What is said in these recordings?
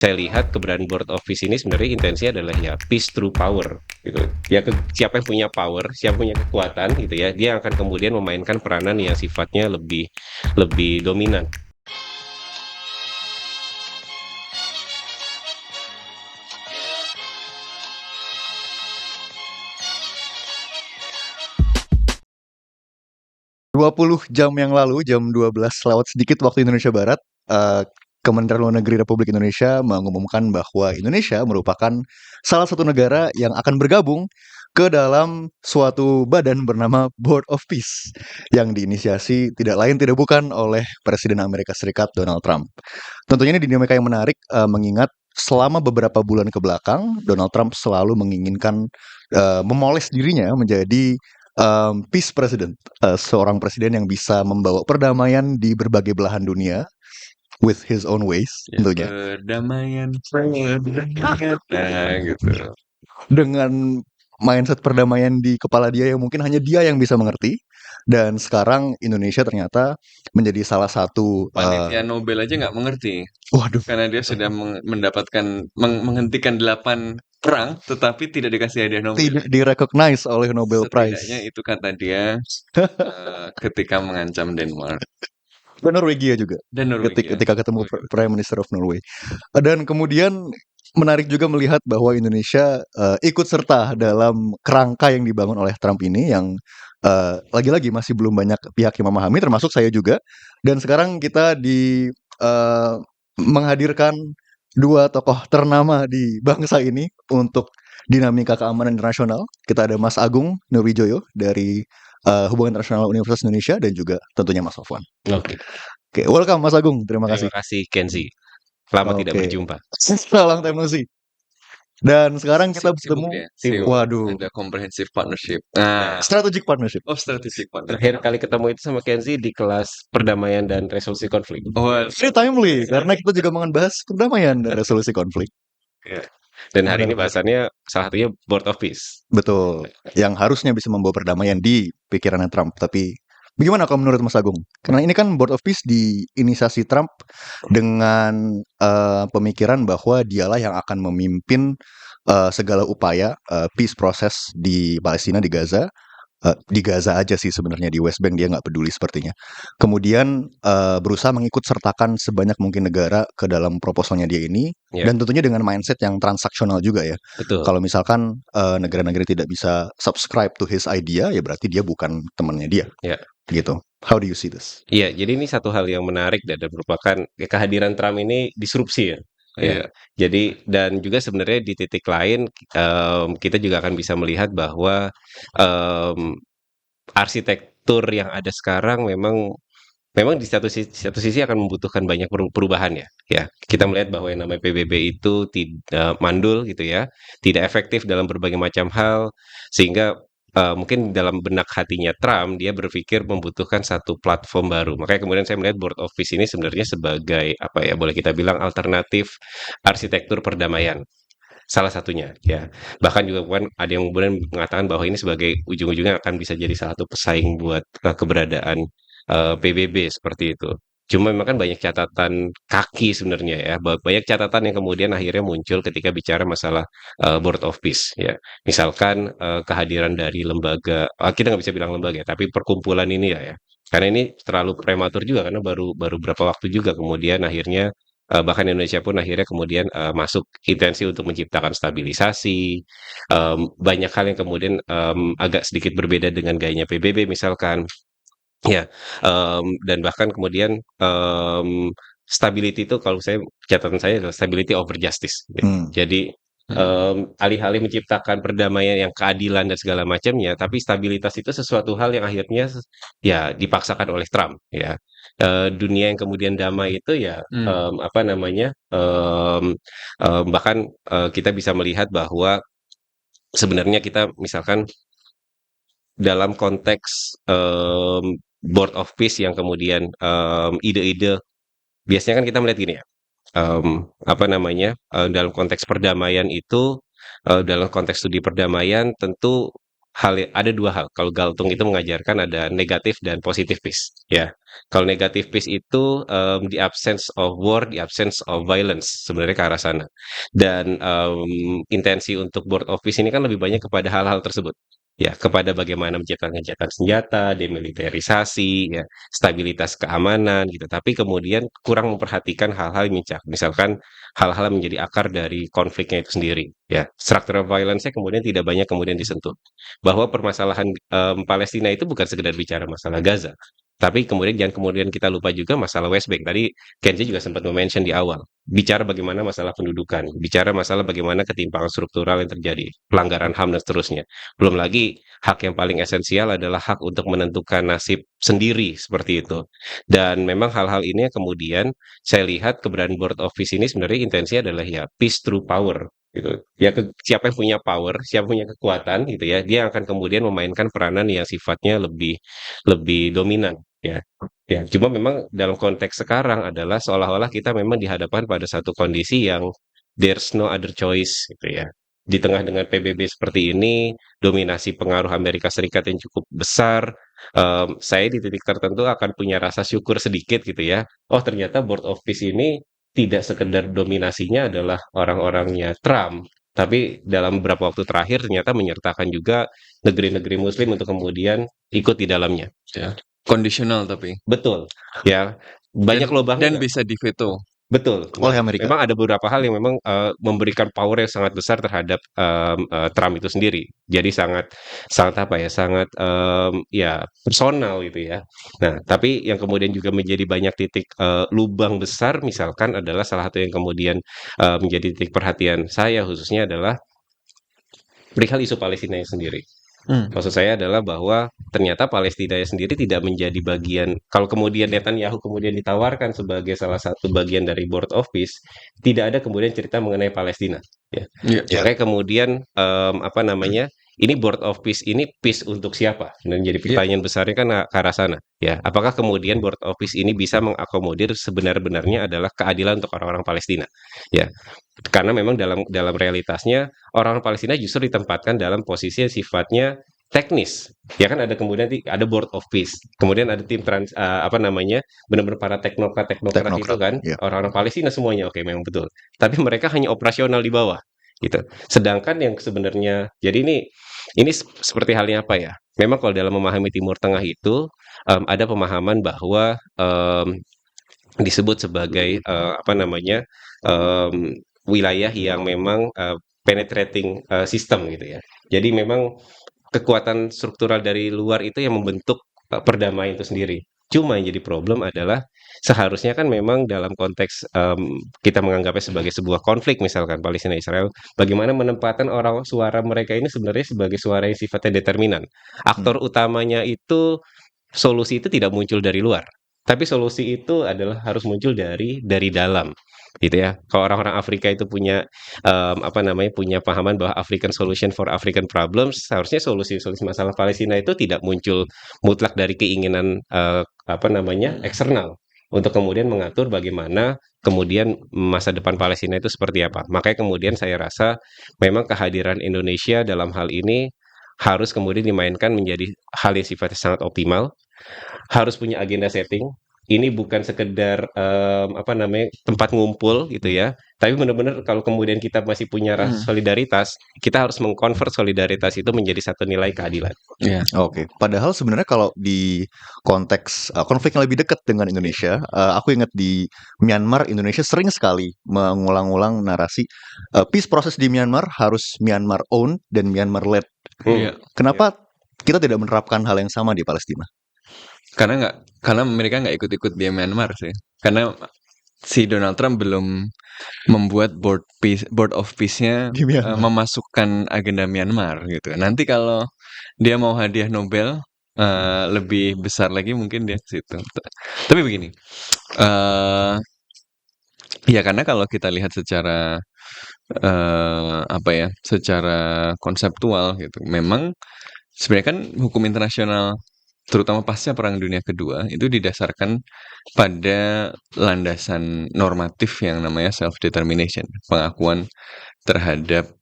saya lihat keberadaan board of peace ini sebenarnya intensinya adalah ya peace through power gitu. Ya siapa yang punya power, siapa yang punya kekuatan gitu ya, dia akan kemudian memainkan peranan yang sifatnya lebih lebih dominan. 20 jam yang lalu, jam 12 lewat sedikit waktu Indonesia Barat, Kementerian Luar Negeri Republik Indonesia mengumumkan bahwa Indonesia merupakan salah satu negara yang akan bergabung ke dalam suatu badan bernama Board of Peace yang diinisiasi tidak lain tidak bukan oleh Presiden Amerika Serikat Donald Trump. Tentunya ini dinamika yang menarik, mengingat selama beberapa bulan ke belakang Donald Trump selalu menginginkan memoles dirinya menjadi peace president, seorang presiden yang bisa membawa perdamaian di berbagai belahan dunia with his own ways Ya, tentunya. perdamaian, nah gitu. Dengan mindset perdamaian di kepala dia yang mungkin hanya dia yang bisa mengerti. Dan sekarang Indonesia ternyata menjadi salah satu Panitia Nobel aja nggak mengerti waduh, karena dia sudah mendapatkan menghentikan 8 perang tetapi tidak dikasih hadiah Nobel. tidak direcognize oleh Nobel Setidaknya Prize. itu kata dia ketika mengancam Denmark Dan Norwegia juga dan Norwegia. ketika ketemu Waduh. Prime Minister of Norway. Dan kemudian menarik juga melihat bahwa Indonesia ikut serta dalam kerangka yang dibangun oleh Trump ini yang lagi-lagi masih belum banyak pihak yang memahami, termasuk saya juga. Dan sekarang kita menghadirkan dua tokoh ternama di bangsa ini untuk dinamika keamanan internasional. Kita ada Mas Agung Nurwijoyo dari Hubungan Internasional Universitas Indonesia dan juga tentunya Mas Sofwan. Oke. Oke, welcome Mas Agung. Terima kasih. Terima kasih Kenzi. Lama tidak Oke. berjumpa. Long time no see. Dan sekarang kita Sibuk bertemu dia. waduh, Ada comprehensive partnership. Nah, strategic partnership. oh strategic partnership. Terakhir kali ketemu itu sama Kenzi di kelas perdamaian dan resolusi konflik. Very timely karena kita juga mau bahas perdamaian dan resolusi konflik. Ya. Dan hari ini bahasannya salah satunya Board of Peace. Betul. Yang harusnya bisa membawa perdamaian di pikirannya Trump. Tapi bagaimana kalau menurut Mas Agung? Karena ini kan Board of Peace diinisiasi Trump dengan pemikiran bahwa dialah yang akan memimpin segala upaya peace process di Palestina, di Gaza. Di Gaza aja sih sebenarnya, di West Bank dia nggak peduli sepertinya. Kemudian berusaha mengikut sertakan sebanyak mungkin negara ke dalam proposalnya dia ini, dan tentunya dengan mindset yang transaksional juga ya. Betul. Kalau misalkan negara-negara tidak bisa subscribe to his idea, ya berarti dia bukan temannya dia. Ya. Gitu. How do you see this? Iya, jadi ini satu hal yang menarik dan merupakan kehadiran Trump ini disrupsi ya. Ya, jadi dan juga sebenarnya di titik lain kita juga akan bisa melihat bahwa arsitektur yang ada sekarang memang di satu sisi akan membutuhkan banyak perubahan ya. Ya, kita melihat bahwa yang namanya PBB itu tidak mandul gitu ya, tidak efektif dalam berbagai macam hal sehingga mungkin dalam benak hatinya Trump dia berpikir membutuhkan satu platform baru. Makanya kemudian saya melihat Board of Peace ini sebenarnya sebagai apa ya, boleh kita bilang alternatif arsitektur perdamaian. Salah satunya ya. Bahkan juga kan ada yang kemudian mengatakan bahwa ini sebagai ujung-ujungnya akan bisa jadi salah satu pesaing buat keberadaan PBB seperti itu. Cuma memang kan banyak catatan kaki sebenarnya ya, banyak catatan yang kemudian akhirnya muncul ketika bicara masalah Board of Peace ya. Misalkan kehadiran dari lembaga, kita nggak bisa bilang lembaga, tapi perkumpulan ini ya. Karena ini terlalu prematur juga karena baru berapa waktu juga kemudian akhirnya bahkan Indonesia pun akhirnya kemudian masuk intensi untuk menciptakan stabilisasi. Banyak hal yang kemudian agak sedikit berbeda dengan gayanya PBB misalkan. Ya, dan bahkan kemudian stability itu kalau catatan saya adalah stability over justice. Jadi alih-alih menciptakan perdamaian yang keadilan dan segala macamnya, tapi stabilitas itu sesuatu hal yang akhirnya ya dipaksakan oleh Trump ya. Dunia yang kemudian damai itu ya apa namanya bahkan kita bisa melihat bahwa sebenarnya kita misalkan dalam konteks Board of Peace yang kemudian ide-ide biasanya kan kita melihat gini ya, apa namanya dalam konteks perdamaian itu dalam konteks studi perdamaian tentu ada dua hal. Kalau Galtung itu mengajarkan ada negatif dan positif peace, ya. Kalau negatif peace itu the absence of war, the absence of violence, sebenarnya ke arah sana. Dan intensi untuk Board of Peace ini kan lebih banyak kepada hal-hal tersebut. Ya, kepada bagaimana menciptakan gencatan senjata, demilitarisasi, ya, stabilitas keamanan gitu. Tapi kemudian kurang memperhatikan hal-hal yang misalkan hal-hal yang menjadi akar dari konfliknya itu sendiri. Ya, structural violence-nya kemudian tidak banyak kemudian disentuh. Bahwa permasalahan Palestina itu bukan sekedar bicara masalah Gaza, tapi kemudian kita lupa juga masalah West Bank. Tadi Kenji juga sempat mention di awal, bicara bagaimana masalah pendudukan, bicara masalah bagaimana ketimpangan struktural yang terjadi, pelanggaran HAM dan seterusnya. Belum lagi hak yang paling esensial adalah hak untuk menentukan nasib sendiri seperti itu. Dan memang hal-hal ini yang kemudian saya lihat keberadaan Board of Peace ini sebenarnya intensinya adalah ya peace through power gitu. Ya siapa yang punya power, siapa yang punya kekuatan gitu ya, dia akan kemudian memainkan peranan yang sifatnya lebih lebih dominan ya. Ya, cuma memang dalam konteks sekarang adalah seolah-olah kita memang dihadapkan pada satu kondisi yang there's no other choice gitu ya. Di tengah dengan PBB seperti ini, dominasi pengaruh Amerika Serikat yang cukup besar, saya di titik tertentu akan punya rasa syukur sedikit gitu ya. Oh ternyata Board of Peace ini tidak sekedar dominasinya adalah orang-orangnya Trump, tapi dalam beberapa waktu terakhir ternyata menyertakan juga negeri-negeri Muslim untuk kemudian ikut di dalamnya. Ya. Kondisional tapi. Betul, ya banyak lubangnya. Dan bisa diveto. Betul. oleh Amerika. Memang ada beberapa hal yang memang memberikan power yang sangat besar terhadap Trump itu sendiri. Jadi sangat sangat apa ya? Sangat ya personal gitu ya. Nah, tapi yang kemudian juga menjadi banyak titik lubang besar misalkan adalah salah satu yang kemudian menjadi titik perhatian saya khususnya adalah perihal isu Palestina yang sendiri. Maksud saya adalah bahwa ternyata Palestina sendiri tidak menjadi bagian, kalau kemudian Netanyahu kemudian ditawarkan sebagai salah satu bagian dari Board of Peace, tidak ada kemudian cerita mengenai Palestina. Ya. Iya. Makanya kemudian apa namanya? Ini Board of Peace ini peace untuk siapa? Dan jadi pertanyaan besarnya kan ke arah sana. Ya, apakah kemudian Board of Peace ini bisa mengakomodir sebenar-benarnya adalah keadilan untuk orang-orang Palestina? Ya, karena memang dalam realitasnya orang Palestina justru ditempatkan dalam posisi yang sifatnya teknis. Ya kan ada kemudian ada Board of Peace, kemudian ada tim apa namanya benar-benar para teknokrat itu kan ya. orang-orang Palestina semuanya oke memang betul. Tapi mereka hanya operasional di bawah gitu. Sedangkan yang sebenarnya jadi ini seperti halnya apa ya? Memang kalau dalam memahami Timur Tengah itu ada pemahaman bahwa disebut sebagai apa namanya wilayah yang memang penetrating system gitu ya. Jadi memang kekuatan struktural dari luar itu yang membentuk perdamaian itu sendiri. Cuma yang jadi problem adalah seharusnya kan memang dalam konteks kita menganggapnya sebagai sebuah konflik misalkan Palestina Israel, bagaimana menempatkan orang suara mereka ini sebenarnya sebagai suara yang sifatnya determinan. Aktor utamanya itu solusi itu tidak muncul dari luar, tapi solusi itu adalah harus muncul dari dalam, gitu ya. Kalau orang-orang Afrika itu punya apa namanya punya pahaman bahwa African solution for African problems, seharusnya solusi-solusi masalah Palestina itu tidak muncul mutlak dari keinginan apa namanya eksternal untuk kemudian mengatur bagaimana kemudian masa depan Palestina itu seperti apa. Makanya kemudian saya rasa memang kehadiran Indonesia dalam hal ini harus kemudian dimainkan menjadi hal yang sifatnya sangat optimal, harus punya agenda setting. Ini bukan sekedar apa namanya tempat ngumpul gitu ya, tapi benar-benar kalau kemudian kita masih punya rasa solidaritas, kita harus mengkonvert solidaritas itu menjadi satu nilai keadilan. Iya. Oke, padahal sebenarnya kalau di konteks konflik yang lebih dekat dengan Indonesia, aku ingat di Myanmar, Indonesia sering sekali mengulang-ulang narasi peace proses di Myanmar harus Myanmar own dan Myanmar led. Iya. Kenapa kita tidak menerapkan hal yang sama di Palestina? Karena mereka nggak ikut-ikut di Myanmar sih. Karena si Donald Trump belum membuat Board of Peace-nya Di Myanmar. memasukkan agenda Myanmar gitu. Nanti kalau dia mau hadiah Nobel lebih besar lagi mungkin dia ke situ. Tapi begini, ya karena kalau kita lihat secara apa ya, secara konseptual gitu, memang sebenarnya kan hukum internasional terutama pasca Perang Dunia Kedua, itu didasarkan pada landasan normatif yang namanya self-determination, pengakuan terhadap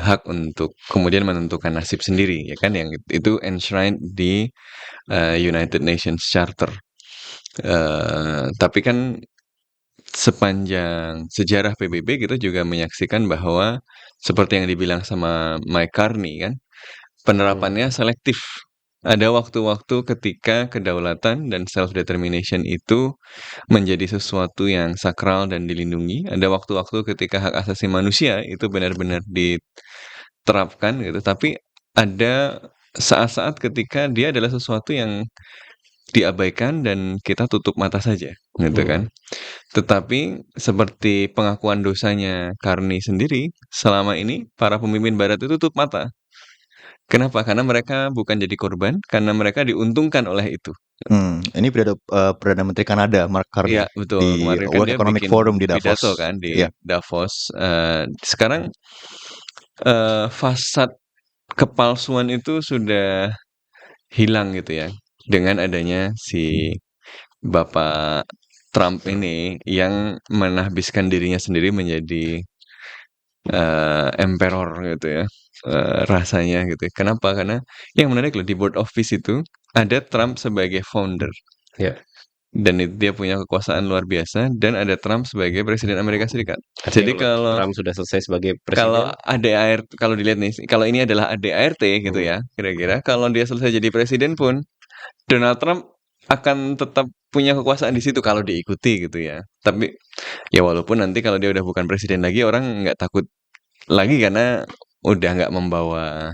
hak untuk kemudian menentukan nasib sendiri, ya kan, yang itu enshrined di United Nations Charter. Tapi kan sepanjang sejarah PBB kita juga menyaksikan bahwa seperti yang dibilang sama Mike Carney kan, penerapannya selektif. Ada waktu-waktu ketika kedaulatan dan self-determination itu menjadi sesuatu yang sakral dan dilindungi. Ada waktu-waktu ketika hak asasi manusia itu benar-benar diterapkan gitu. Tapi ada saat-saat ketika dia adalah sesuatu yang diabaikan dan kita tutup mata saja, gitu kan. Tetapi seperti pengakuan dosanya Carney sendiri, selama ini para pemimpin Barat itu tutup mata. Kenapa? Karena mereka bukan jadi korban, karena mereka diuntungkan oleh itu. Ini Perdana Menteri Kanada Mark Carney Iya, betul. di Kemarin kan World dia Economic bikin Forum di Davos. pidato kan di Iya. Davos. Sekarang fasad kepalsuan itu sudah hilang gitu ya, dengan adanya si Bapak Trump ini yang menahbiskan dirinya sendiri menjadi emperor gitu ya, rasanya gitu. Kenapa? Karena yang menarik loh, di board of peace itu ada Trump sebagai founder. Ya. Dan dia punya kekuasaan luar biasa, dan ada Trump sebagai presiden Amerika Serikat. Artinya Jadi kalau Trump sudah selesai sebagai kalau presiden, kalau dilihat nih, kalau ini adalah ADART gitu ya, kira-kira kalau dia selesai jadi presiden pun, Donald Trump akan tetap punya kekuasaan di situ kalau diikuti gitu ya. Tapi ya walaupun nanti kalau dia udah bukan presiden lagi, orang nggak takut lagi karena udah nggak membawa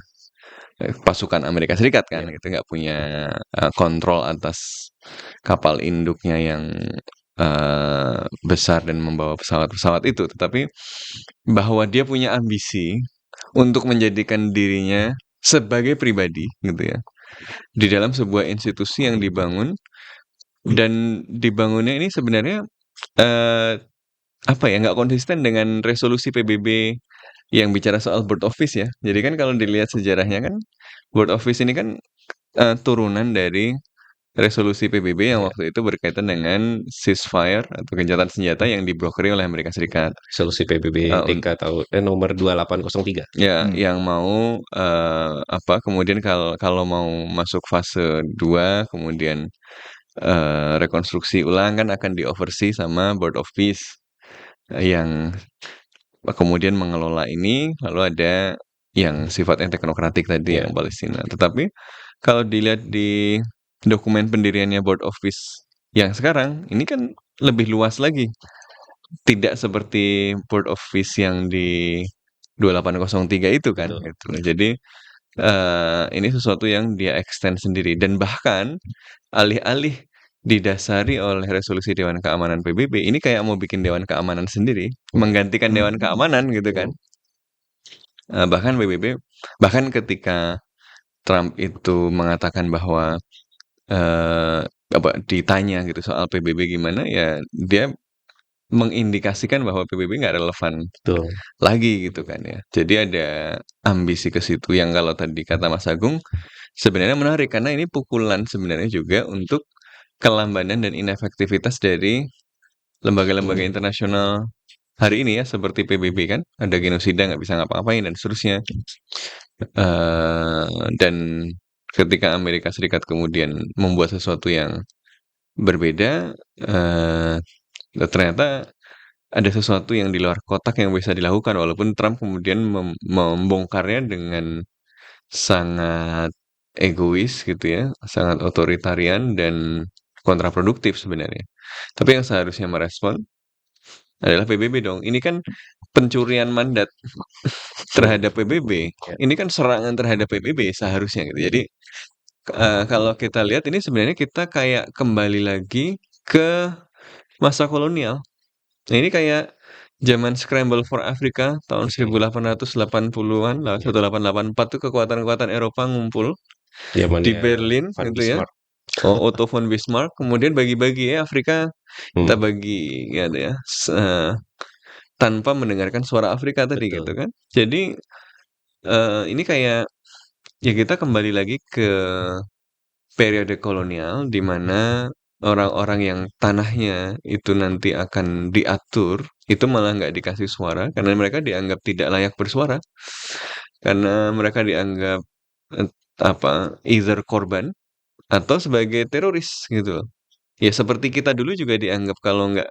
pasukan Amerika Serikat kan, gitu, nggak punya kontrol atas kapal induknya yang besar dan membawa pesawat-pesawat itu. Tetapi bahwa dia punya ambisi untuk menjadikan dirinya sebagai pribadi gitu ya, di dalam sebuah institusi yang dibangun, dan dibangunnya ini sebenarnya apa ya, nggak konsisten dengan resolusi PBB yang bicara soal board of peace ya. Jadi kan kalau dilihat sejarahnya kan, board of peace ini kan turunan dari resolusi PBB yang waktu itu berkaitan dengan ceasefire atau gencatan senjata yang dibrokeri oleh Amerika Serikat. resolusi PBB DK nomor 2803. Ya, yang mau kemudian kalau mau masuk fase 2, kemudian rekonstruksi ulang kan akan di-oversee sama Board of Peace yang kemudian mengelola ini, lalu ada yang sifatnya teknokratik tadi yang Palestina. Tetapi kalau dilihat di dokumen pendiriannya Board of Peace yang sekarang, ini kan lebih luas lagi. Tidak seperti Board of Peace yang di 2803 itu kan. Gitu. Jadi ini sesuatu yang dia extend sendiri. Dan bahkan alih-alih didasari oleh resolusi Dewan Keamanan PBB, ini kayak mau bikin Dewan Keamanan sendiri, menggantikan Dewan Keamanan gitu kan. Bahkan PBB, bahkan ketika Trump itu mengatakan bahwa ditanya gitu soal PBB gimana, ya dia mengindikasikan bahwa PBB nggak relevan lagi gitu kan ya. Jadi ada ambisi ke situ yang kalau tadi kata Mas Agung sebenarnya menarik, karena ini pukulan sebenarnya juga untuk kelambanan dan inefektivitas dari lembaga-lembaga internasional hari ini ya, seperti PBB kan, ada genosida nggak bisa ngapa-ngapain dan seterusnya. Dan ketika Amerika Serikat kemudian membuat sesuatu yang berbeda, ternyata ada sesuatu yang di luar kotak yang bisa dilakukan, walaupun Trump kemudian membongkarnya dengan sangat egois gitu ya, sangat otoritarian dan kontraproduktif sebenarnya. Tapi yang seharusnya merespon adalah PBB dong. Ini kan pencurian mandat terhadap PBB. Ini kan serangan terhadap PBB seharusnya gitu. Jadi kalau kita lihat ini sebenarnya kita kayak kembali lagi ke masa kolonial. Nah, ini kayak zaman Scramble for Africa tahun 1880-an lah, 1884 tuh kekuatan-kekuatan Eropa ngumpul di Berlin gitu ya. Otto von Bismarck kemudian bagi-bagi ya Afrika, kita bagi ya tanpa mendengarkan suara Afrika tadi gitu kan. Jadi ini kayak ya kita kembali lagi ke periode kolonial di mana orang-orang yang tanahnya itu nanti akan diatur, itu malah nggak dikasih suara karena mereka dianggap tidak layak bersuara. Karena mereka dianggap, either korban atau sebagai teroris gitu loh. Ya seperti kita dulu juga dianggap kalau nggak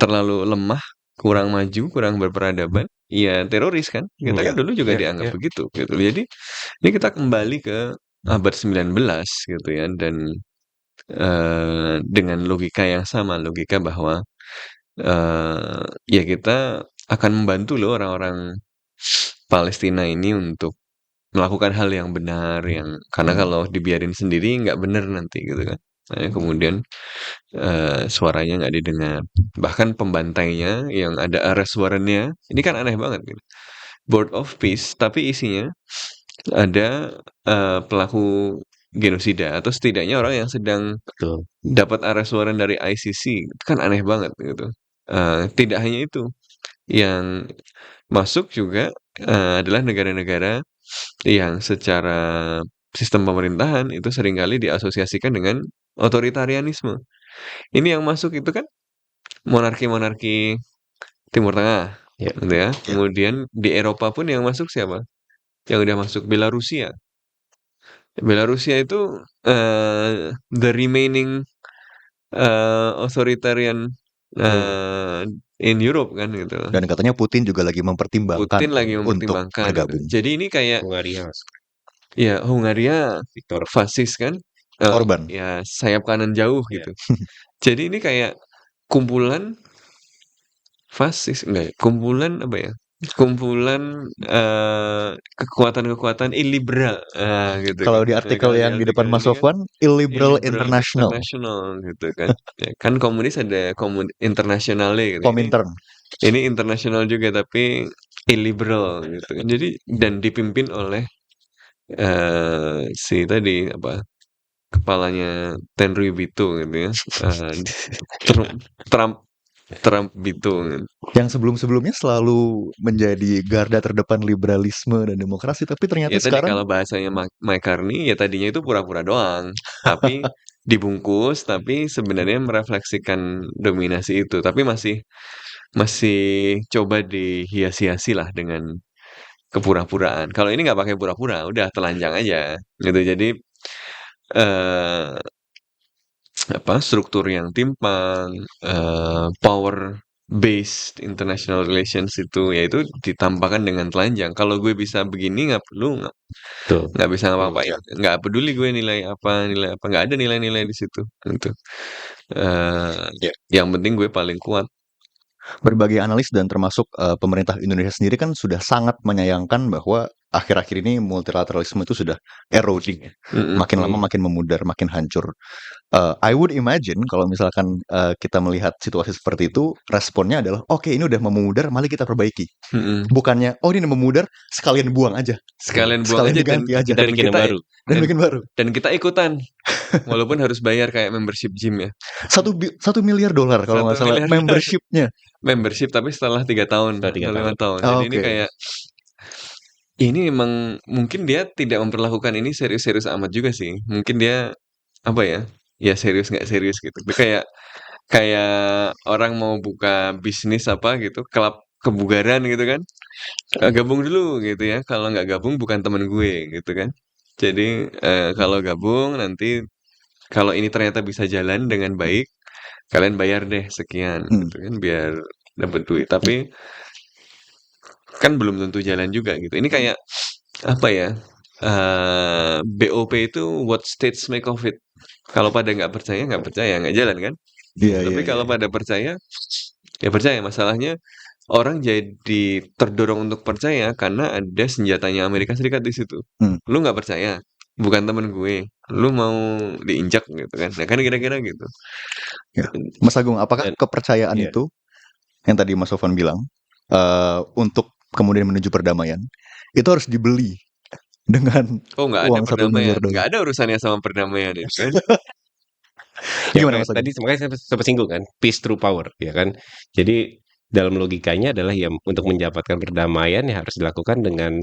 terlalu lemah, kurang maju, kurang berperadaban, ya teroris kan. Kita kan dulu juga dianggap begitu gitu. Jadi ini kita kembali ke abad 19 gitu ya, dan dengan logika yang sama, logika bahwa ya kita akan membantu loh orang-orang Palestina ini untuk melakukan hal yang benar, yang karena kalau dibiarin sendiri nggak benar nanti gitu kan. Nah, kemudian suaranya nggak didengar. Bahkan pembantainya yang ada arrest warrant-nya, ini kan aneh banget gitu. Board of Peace, tapi isinya ada pelaku genosida atau setidaknya orang yang sedang Betul. dapat arrest warrant dari ICC. Itu kan aneh banget gitu. Tidak hanya itu, yang masuk juga adalah negara-negara yang secara sistem pemerintahan itu seringkali diasosiasikan dengan otoritarianisme. Ini yang masuk itu kan monarki-monarki Timur Tengah, Ya. gitu ya. Kemudian di Eropa pun yang masuk siapa? Yang udah masuk Belarusia. Belarusia itu the remaining authoritarian in Europe kan gitu. Dan katanya Putin juga lagi mempertimbangkan Putin lagi untuk mempertimbangkan. bergabung. Jadi ini kayak Hungaria, ya Hungaria Viktor fasis kan, Orban. ya sayap kanan jauh gitu. Jadi ini kayak kumpulan fasis, enggak ya? Kumpulan apa ya? Kumpulan kekuatan-kekuatan illiberal, gitu Kalau kan. di artikel Kalau di yang di depan artikel Mas ini kan Sofwan, Illiberal illiberal International, international gitu kan. Ya, kan komunis ada internasionalnya gitu. Komintern. Ini internasional juga tapi illiberal gitu kan. Jadi dan dipimpin oleh si tadi apa kepalanya Tenryu Bito gitu ya. Trump Bito gitu. Yang sebelum-sebelumnya selalu menjadi garda terdepan liberalisme dan demokrasi, tapi ternyata Ya tadi sekarang kalau bahasanya McCartney ya tadinya itu pura-pura doang, tapi dibungkus, tapi sebenarnya merefleksikan dominasi itu, tapi masih coba dihias-hiasi lah dengan kepura-puraan. Kalau ini nggak pakai pura-pura, udah telanjang aja gitu. Jadi struktur yang timpang, power based international relations itu yaitu ditampakkan dengan telanjang. Kalau gue bisa begini nggak bisa ngapa-ngapain, nggak peduli gue nilai apa, nggak ada nilai-nilai di situ gitu. Yang penting gue paling kuat. berbagai analis dan termasuk pemerintah Indonesia sendiri kan sudah sangat menyayangkan bahwa akhir-akhir ini multilateralisme itu sudah eroding, makin lama makin memudar, makin hancur. I would imagine kalau misalkan kita melihat situasi seperti itu, responnya adalah oke, ini udah memudar, mari kita perbaiki. Bukannya ini memudar, sekalian buang aja, Sekalian buang aja diganti aja, dan bikin baru. dan bikin baru. Dan kita ikutan, walaupun harus bayar kayak membership gym ya. $1 miliar kalau nggak salah membershipnya. Membership tapi setelah 3 tahun, Setelah 3 5 tahun. Oh, Jadi ini kayak ini memang mungkin dia tidak memperlakukan ini serius-serius amat juga sih. Mungkin dia apa ya? Ya serius nggak serius gitu. Itu kayak orang mau buka bisnis apa gitu, klub kebugaran gitu kan. Gabung dulu gitu ya. Kalau nggak gabung bukan temen gue gitu kan. Jadi kalau gabung nanti kalau ini ternyata bisa jalan dengan baik, kalian bayar deh sekian gitu kan biar dapat duit. Tapi kan belum tentu jalan juga gitu. Ini kayak apa ya? BOP itu what states make of it. Kalau pada nggak percaya nggak jalan kan. Tapi kalau pada percaya ya percaya. Masalahnya orang jadi terdorong untuk percaya karena ada senjatanya Amerika Serikat di situ. Lu nggak percaya, bukan temen gue, lu mau diinjak gitu kan. Nah kan kira-kira gitu. Ya. Mas Agung, apakah kepercayaan itu yang tadi Mas Sofwan bilang untuk kemudian menuju perdamaian itu harus dibeli dengan nggak ada uang $1 miliar? Nggak ada urusannya sama perdamaian itu kan. Gimana Mas Agung? Tadi makanya saya sempat singgung kan, peace through power, ya kan. Jadi dalam logikanya adalah ya untuk mendapatkan perdamaian ya harus dilakukan dengan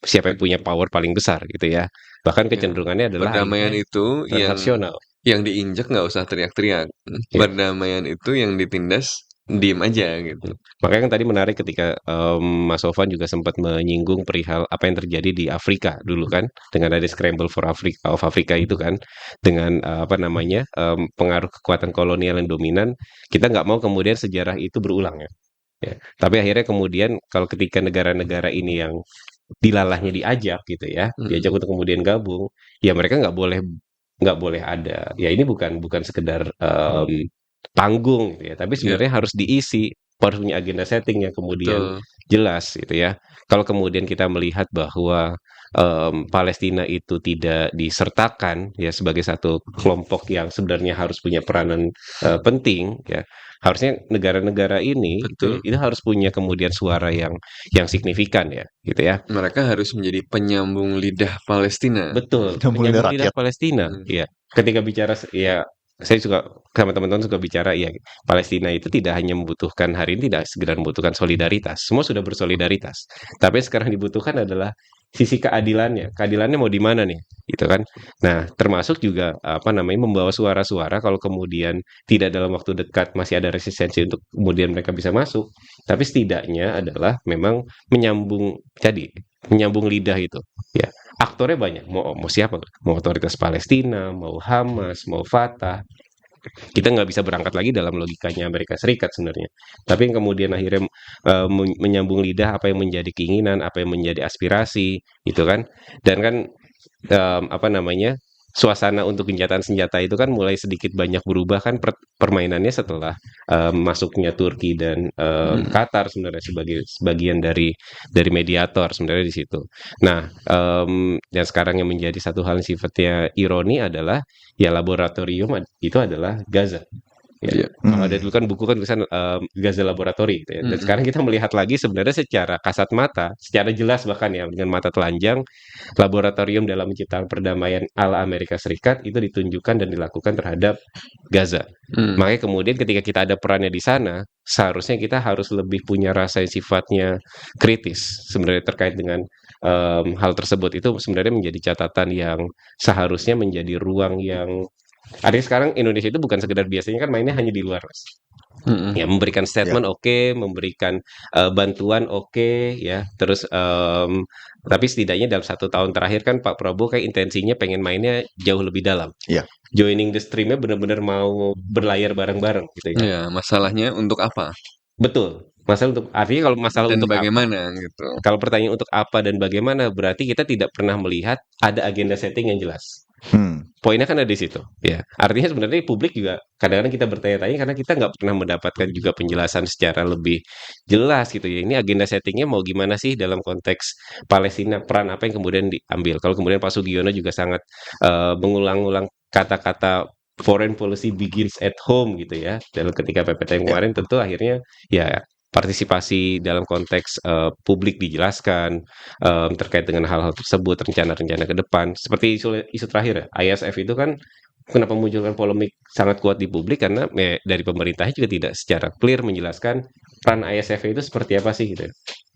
siapa yang punya power paling besar gitu ya. Bahkan Ya, kecenderungannya adalah perdamaian akhirnya itu transaksional. yang diinjak nggak usah teriak-teriak. Ya. Perdamaian itu yang ditindas diem aja gitu. Makanya kan tadi menarik ketika Mas Sofan juga sempat menyinggung perihal apa yang terjadi di Afrika dulu kan, dengan ada Scramble for Africa of Africa itu kan, dengan apa namanya pengaruh kekuatan kolonial yang dominan, kita nggak mau kemudian sejarah itu berulang ya. Ya. Tapi akhirnya kemudian kalau ketika negara-negara ini yang dilalahnya diajak gitu ya, diajak untuk kemudian gabung, ya mereka nggak boleh ada. Ya ini bukan sekedar panggung gitu ya, tapi Ya, sebenarnya harus diisi, harus punya agenda setting yang kemudian betul. jelas gitu ya. Kalau kemudian kita melihat bahwa Palestina itu tidak disertakan ya sebagai satu kelompok yang sebenarnya harus punya peranan penting ya. Harusnya negara-negara ini Betul. itu harus punya kemudian suara yang signifikan ya, gitu ya. Mereka harus menjadi penyambung lidah Palestina. Betul, Penyambung lidah penyambung lidah rakyat. Palestina. Hmm. Iya, ketika bicara ya saya juga sama teman-teman suka bicara ya Palestina itu tidak hanya membutuhkan hari ini tidak sekedar membutuhkan solidaritas. Semua sudah bersolidaritas. Tapi yang sekarang dibutuhkan adalah sisi keadilannya. Keadilannya mau di mana nih? Gitu kan. Nah, termasuk juga apa namanya membawa suara-suara kalau kemudian tidak dalam waktu dekat masih ada resistensi untuk kemudian mereka bisa masuk. Tapi setidaknya adalah memang menyambung lidah itu. Ya, aktornya banyak. Mau siapa? Mau otoritas Palestina, mau Hamas, mau Fatah. Kita nggak bisa berangkat lagi dalam logikanya Amerika Serikat sebenarnya. Tapi yang kemudian akhirnya menyambung lidah apa yang menjadi keinginan, apa yang menjadi aspirasi, gitu kan. Dan kan apa namanya suasana untuk gencatan senjata itu kan mulai sedikit banyak berubah kan permainannya setelah masuknya Turki dan Qatar sebenarnya sebagai sebagian dari mediator sebenarnya di situ. Nah, dan sekarang yang menjadi satu hal yang sifatnya ironi adalah ya laboratorium itu adalah Gaza. Ya, Iya. kalau ada dulu kan buku kan tulisan Gaza Laboratory gitu ya. Dan sekarang kita melihat lagi sebenarnya secara kasat mata, secara jelas bahkan ya dengan mata telanjang, laboratorium dalam menciptakan perdamaian ala Amerika Serikat itu ditunjukkan dan dilakukan terhadap Gaza. Makanya kemudian ketika kita ada perannya di sana, seharusnya kita harus lebih punya rasa yang sifatnya kritis sebenarnya terkait dengan hal tersebut. Itu sebenarnya menjadi catatan yang seharusnya menjadi ruang yang artinya sekarang Indonesia itu bukan sekedar biasanya kan mainnya hanya di luar, Mas. Ya memberikan Ya. statement oke, memberikan bantuan oke, ya. Terus tapi setidaknya dalam 1 tahun terakhir kan Pak Prabowo kayak intensinya pengen mainnya jauh lebih dalam. Iya. Joining the stream-nya benar-benar mau berlayar bareng-bareng gitu ya. Ya, masalahnya untuk apa Betul. Artinya kalau masalah dan untuk apa? bagaimana gitu. Kalau pertanyaan untuk apa dan bagaimana berarti kita tidak pernah melihat ada agenda setting yang jelas. Poinnya kan ada di situ, ya. Artinya sebenarnya publik juga kadang-kadang kita bertanya-tanya karena kita nggak pernah mendapatkan juga penjelasan secara lebih jelas gitu ya. Ini agenda settingnya mau gimana sih dalam konteks Palestina, peran apa yang kemudian diambil. Kalau kemudian Pak Sugiono juga sangat mengulang-ulang kata-kata foreign policy begins at home gitu ya. Dalam ketika PPT yang kemarin tentu akhirnya ya partisipasi dalam konteks publik dijelaskan terkait dengan hal-hal tersebut, rencana-rencana ke depan. Seperti isu terakhir ya, ISF itu kan kenapa memunculkan polemik sangat kuat di publik karena dari pemerintahnya juga tidak secara clear menjelaskan peran ISF itu seperti apa sih gitu.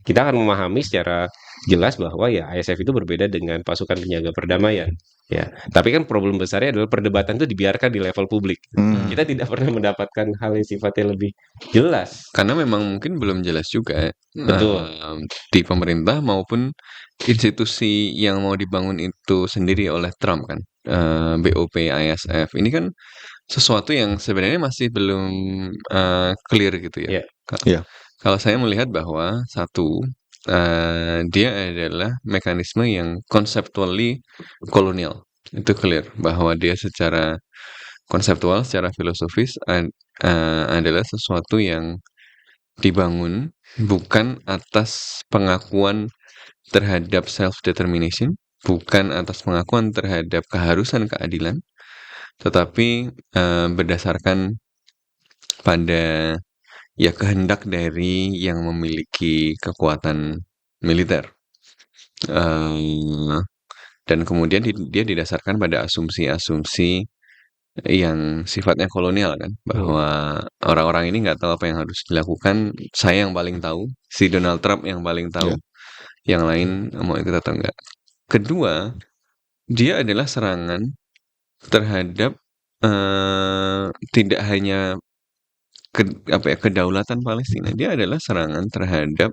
Kita akan memahami secara jelas bahwa ya ISF itu berbeda dengan pasukan penjaga perdamaian. Ya, tapi kan problem besarnya adalah perdebatan itu dibiarkan di level publik. Kita tidak pernah mendapatkan hal yang sifatnya lebih jelas. Karena memang mungkin belum jelas juga Betul. di pemerintah maupun institusi yang mau dibangun itu sendiri oleh Trump kan. BOP, ISF ini kan sesuatu yang sebenarnya masih belum clear gitu ya. Iya. Kalau saya melihat bahwa satu dia adalah mekanisme yang conceptually kolonial. Itu clear bahwa dia secara konseptual, secara filosofis adalah sesuatu yang dibangun bukan atas pengakuan terhadap self-determination, bukan atas pengakuan terhadap keharusan keadilan, tetapi berdasarkan pada ya kehendak dari yang memiliki kekuatan militer. Dan kemudian dia didasarkan pada asumsi-asumsi yang sifatnya kolonial kan, bahwa orang-orang ini nggak tahu apa yang harus dilakukan, saya yang paling tahu, si Donald Trump yang paling tahu. yang lain mau ikut atau enggak. Kedua, dia adalah serangan terhadap tidak hanya kedaulatan Palestina, dia adalah serangan terhadap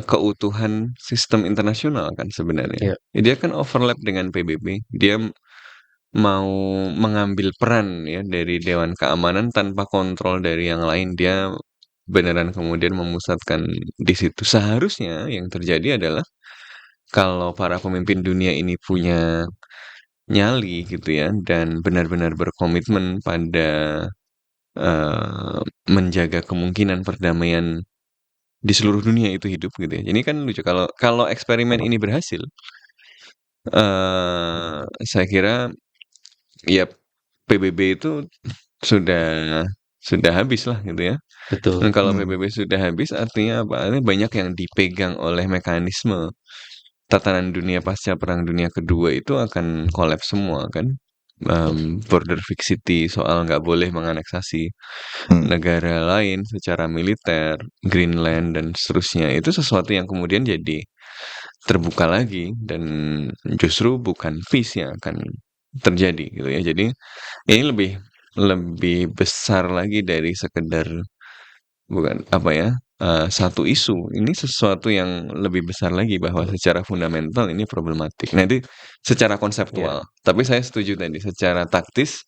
keutuhan sistem internasional kan sebenarnya. Ya, Dia kan overlap dengan PBB. Dia mau mengambil peran ya dari Dewan Keamanan tanpa kontrol dari yang lain. Dia beneran kemudian memusatkan di situ. Seharusnya yang terjadi adalah kalau para pemimpin dunia ini punya nyali gitu ya dan benar-benar berkomitmen pada menjaga kemungkinan perdamaian di seluruh dunia itu hidup gitu ya. Jadi kan lucu kalau kalau eksperimen ini berhasil, saya kira ya PBB itu sudah sudah habis lah gitu ya. betul. Dan kalau Hmm. PBB sudah habis artinya apa? Artinya banyak yang dipegang oleh mekanisme tatanan dunia pasca Perang Dunia Kedua itu akan kolaps semua kan. Border fixity soal nggak boleh menganeksasi Hmm. negara lain secara militer, Greenland dan seterusnya itu sesuatu yang kemudian jadi terbuka lagi dan justru bukan peace yang akan terjadi gitu ya. Jadi ini lebih lebih besar lagi dari sekedar bukan apa ya satu isu. Ini sesuatu yang lebih besar lagi bahwa secara fundamental ini problematik. Nah itu secara Ya, konseptual. Tapi saya setuju tadi secara taktis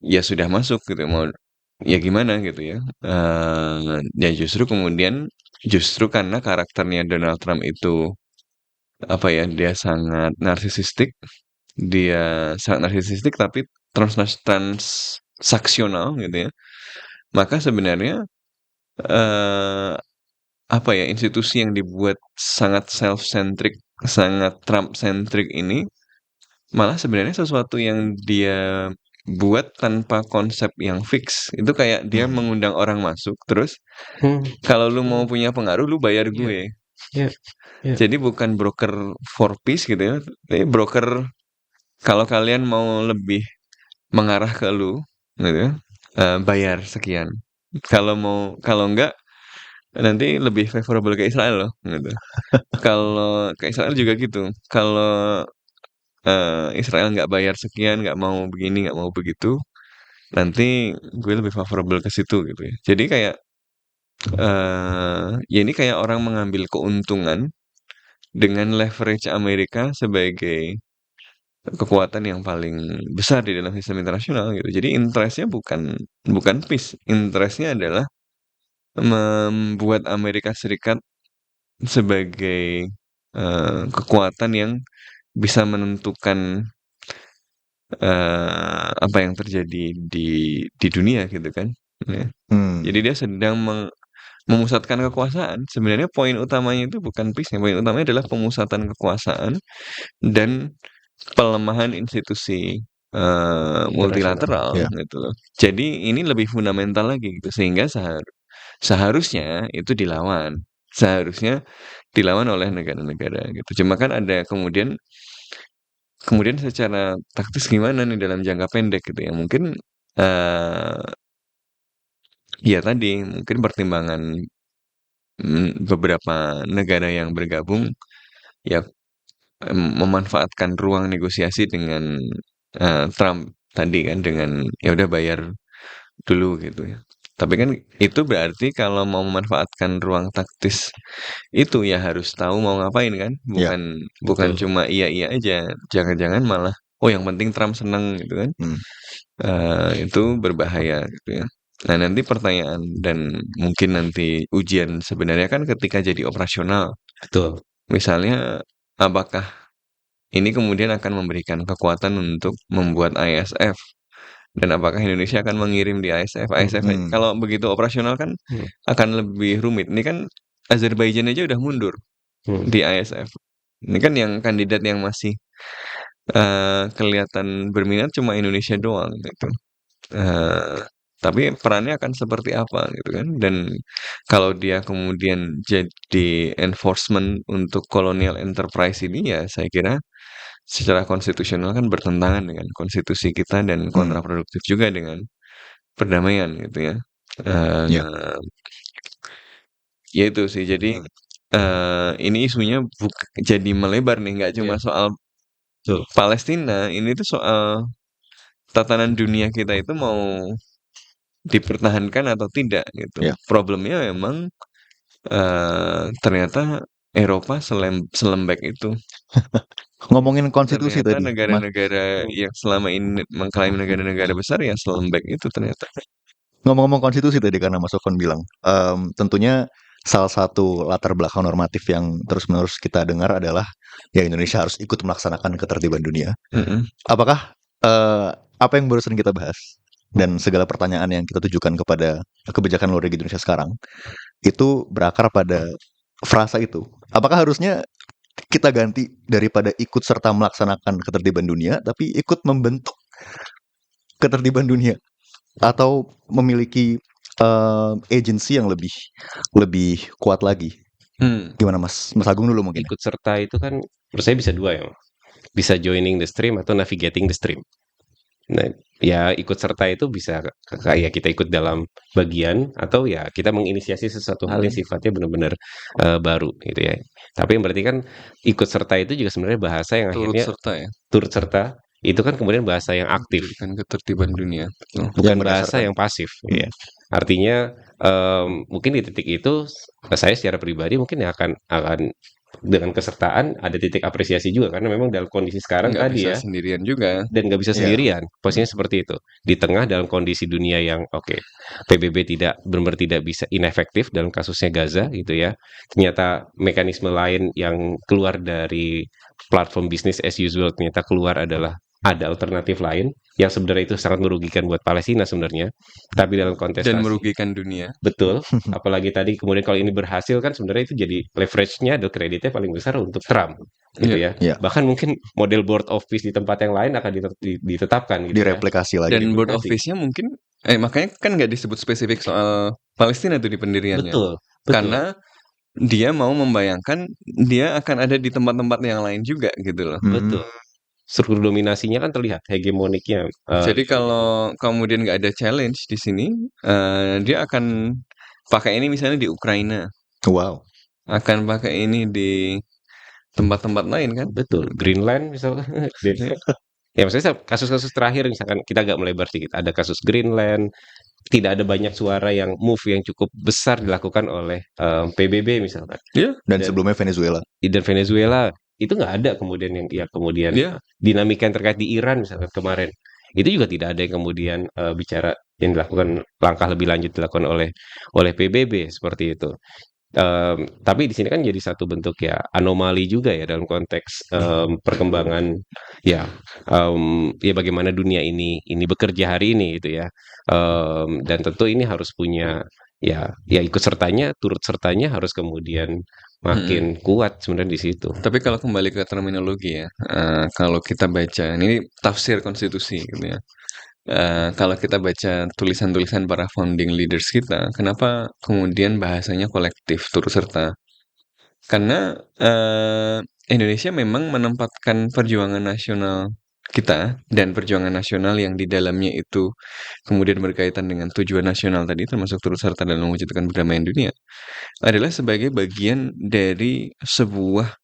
ya sudah masuk gitu mau ya gimana gitu ya. Ya justru kemudian justru karena karakternya Donald Trump itu apa ya dia sangat narsisistik, dia sangat narsisistik tapi transaksional gitu ya. Maka sebenarnya eh apa ya institusi yang dibuat sangat self-centric, sangat Trump-centric ini malah sebenarnya sesuatu yang dia buat tanpa konsep yang fix. Itu kayak dia Hmm. mengundang orang masuk, terus Hmm, kalau lu mau punya pengaruh, lu bayar ya, gue. ya, ya. Jadi bukan broker for peace gitu ya, tapi broker kalau kalian mau lebih mengarah ke lu, gitu ya, bayar sekian. Kalau enggak, nanti lebih favorable ke Israel loh, gitu. Kalau ke Israel juga gitu. Kalau Israel nggak bayar sekian, nggak mau begini, nggak mau begitu, nanti gue lebih favorable ke situ gitu ya. Jadi kayak ya ini kayak orang mengambil keuntungan dengan leverage Amerika sebagai kekuatan yang paling besar di dalam sistem internasional gitu. Jadi interestnya bukan bukan peace, interestnya adalah membuat Amerika Serikat sebagai kekuatan yang bisa menentukan apa yang terjadi di dunia gitu kan. Ya. Hmm. Jadi dia sedang memusatkan kekuasaan. Sebenarnya poin utamanya itu bukan peace, poin utamanya adalah pemusatan kekuasaan dan pelemahan institusi Internasional. multilateral Ya. gitu loh. Jadi ini lebih fundamental lagi gitu sehingga seharusnya itu dilawan. Seharusnya dilawan oleh negara-negara gitu. Cuma kan ada kemudian secara taktis gimana nih dalam jangka pendek gitu ya. Mungkin eh ya tadi mungkin pertimbangan beberapa negara yang bergabung ya memanfaatkan ruang negosiasi dengan Trump tadi kan dengan ya udah bayar dulu gitu ya. Tapi kan itu berarti kalau mau memanfaatkan ruang taktis itu ya harus tahu mau ngapain kan, Ya. bukan Betul. cuma iya-iya aja. Jangan-jangan malah oh yang penting Trump seneng gitu kan. Hmm. Itu berbahaya gitu ya. Nah nanti pertanyaan dan mungkin nanti ujian sebenarnya kan ketika jadi operasional. Betul. Misalnya apakah ini kemudian akan memberikan kekuatan untuk membuat ISF dan apakah Indonesia akan mengirim di ISF? ISF Hmm. kalau begitu operasional kan Hmm. akan lebih rumit. Ini kan Azerbaijan aja udah mundur Hmm. di ISF. Ini kan yang kandidat yang masih kelihatan berminat cuma Indonesia doang gitu. Tapi perannya akan seperti apa gitu kan? Dan kalau dia kemudian jadi enforcement untuk colonial enterprise ini ya saya kira secara konstitusional kan bertentangan dengan konstitusi kita dan Hmm. kontraproduktif juga dengan perdamaian gitu ya. Ya. Ya itu sih. Jadi ini isunya jadi melebar nih, nggak cuma Iya, soal betul. Palestina, ini tuh soal tatanan dunia kita itu mau dipertahankan atau tidak gitu. Ya. Problemnya memang ternyata Eropa selembek itu. Ngomongin konstitusi Ternyata tadi, Mas. negara-negara yang selama ini mengklaim negara-negara besar ya selembek itu ternyata. Ngomong-ngomong konstitusi tadi karena Mas Sofwan bilang, tentunya salah satu latar belakang normatif yang terus-menerus kita dengar adalah ya Indonesia harus ikut melaksanakan ketertiban dunia. Mm-mm. Apakah apa yang barusan kita bahas dan segala pertanyaan yang kita tujukan kepada kebijakan luar negeri Indonesia sekarang itu berakar pada frasa itu? Apakah harusnya kita ganti daripada ikut serta melaksanakan ketertiban dunia, tapi ikut membentuk ketertiban dunia atau memiliki agency yang lebih lebih kuat lagi? Hmm. Gimana Mas? Mas Agung dulu mungkin. Ikut serta itu kan menurut saya bisa dua ya. Bisa joining the stream atau navigating the stream. Nah, ya ikut serta itu bisa kayak kita ikut dalam bagian atau ya kita menginisiasi sesuatu hal yang sifatnya benar-benar baru gitu ya. Tapi yang berarti kan ikut serta itu juga sebenarnya bahasa yang Turut akhirnya serta ya, turut serta itu kan kemudian bahasa yang aktif, menjadikan ketertiban dunia. Betul. bukan Yang bahasa berdasarkan yang pasif ya. Artinya mungkin di titik itu saya secara pribadi mungkin ya akan dengan kesertaan ada titik apresiasi juga karena memang dalam kondisi sekarang Nggak tadi bisa ya sendirian juga. dan nggak bisa ya sendirian posisinya seperti itu di tengah dalam kondisi dunia yang oke PBB tidak benar-benar tidak bisa inefektif dalam kasusnya Gaza gitu ya ternyata mekanisme lain yang keluar dari platform bisnis as usual ternyata keluar adalah ada alternatif lain yang sebenarnya itu sangat merugikan buat Palestina sebenarnya tapi dalam Dan kontestasi merugikan dunia. betul apalagi tadi kemudian kalau ini berhasil kan sebenarnya itu jadi leverage-nya atau kreditnya paling besar untuk Trump gitu Iya. ya ya bahkan mungkin model board of peace di tempat yang lain akan ditetapkan gitu ya direplikasi lagi. Dan board direplikasi office-nya mungkin makanya kan nggak disebut spesifik soal Palestina tuh di pendiriannya. betul betul Karena dia mau membayangkan dia akan ada di tempat-tempat yang lain juga gitu loh. betul struktur dominasinya kan terlihat hegemoniknya Jadi kalau kemudian nggak ada challenge di sini, dia akan pakai ini misalnya di Ukraina, Wow. akan pakai ini di tempat-tempat lain kan? betul Greenland misalkan Iya. ya maksudnya kasus-kasus terakhir misalkan kita agak melebar sedikit ada kasus Greenland tidak ada banyak suara yang move yang cukup besar dilakukan oleh PBB misalkan Iya. Dan dan sebelumnya Venezuela. dan Venezuela itu nggak ada kemudian yang ya kemudian Iya. dinamika yang terkait di Iran misalkan kemarin itu juga tidak ada yang kemudian bicara yang dilakukan langkah lebih lanjut dilakukan oleh PBB seperti itu. Tapi di sini kan jadi satu bentuk ya anomali juga ya dalam konteks perkembangan ya ya bagaimana dunia ini bekerja hari ini gitu ya. Dan tentu ini harus punya ya ikut sertanya turut sertanya harus kemudian makin kuat sebenarnya di situ. Tapi kalau kembali ke terminologi ya, kalau kita baca ini tafsir konstitusi gitu ya. Kalau kita baca tulisan-tulisan para founding leaders kita, kenapa kemudian bahasanya kolektif turut serta? Karena Indonesia memang menempatkan perjuangan nasional kita dan perjuangan nasional yang di dalamnya itu kemudian berkaitan dengan tujuan nasional tadi termasuk turut serta dalam mewujudkan perdamaian dunia adalah sebagai bagian dari sebuah